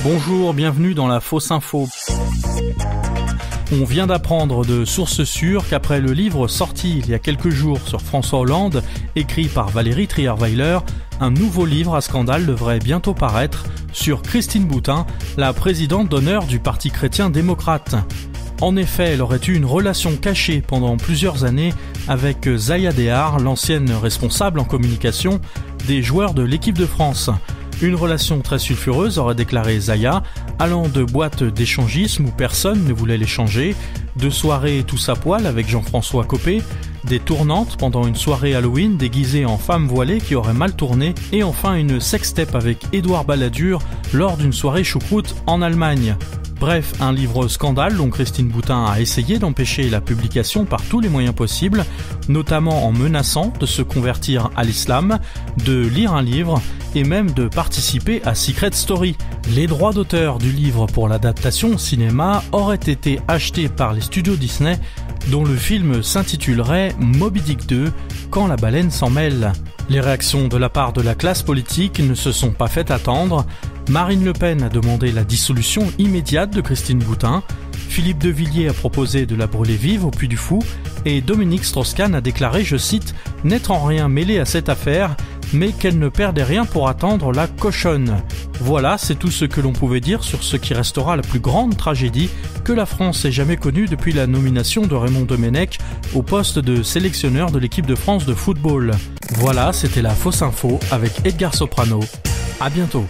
Bonjour, bienvenue dans la fausse info. On vient d'apprendre de sources sûres qu'après le livre sorti il y a quelques jours sur François Hollande, écrit par Valérie Trierweiler, un nouveau livre à scandale devrait bientôt paraître sur Christine Boutin, la présidente d'honneur du Parti chrétien-démocrate. En effet, elle aurait eu une relation cachée pendant plusieurs années avec Zaya Dehar, l'ancienne responsable en communication des joueurs de l'équipe de France. Une relation très sulfureuse, aurait déclaré Zaya, allant de boîtes d'échangisme où personne ne voulait l'échanger, de soirées tous à poil avec Jean-François Copé, des tournantes pendant une soirée Halloween déguisée en femme voilée qui aurait mal tourné, et enfin une sextape avec Édouard Balladur lors d'une soirée choucroute en Allemagne. Bref, un livre scandale dont Christine Boutin a essayé d'empêcher la publication par tous les moyens possibles, notamment en menaçant de se convertir à l'islam, de lire un livre et même de participer à Secret Story. Les droits d'auteur du livre pour l'adaptation au cinéma auraient été achetés par les studios Disney, dont le film s'intitulerait Moby Dick 2, quand la baleine s'en mêle. Les réactions de la part de la classe politique ne se sont pas fait attendre. Marine Le Pen a demandé la dissolution immédiate de Christine Boutin, Philippe de Villiers a proposé de la brûler vive au Puy du Fou, et Dominique Strauss-Kahn a déclaré, je cite, « n'être en rien mêlé à cette affaire, mais qu'elle ne perdait rien pour attendre la cochonne ». Voilà, c'est tout ce que l'on pouvait dire sur ce qui restera la plus grande tragédie que la France ait jamais connue depuis la nomination de Raymond Domenech au poste de sélectionneur de l'équipe de France de football. Voilà, c'était la fausse info avec Edgar Soprano. À bientôt.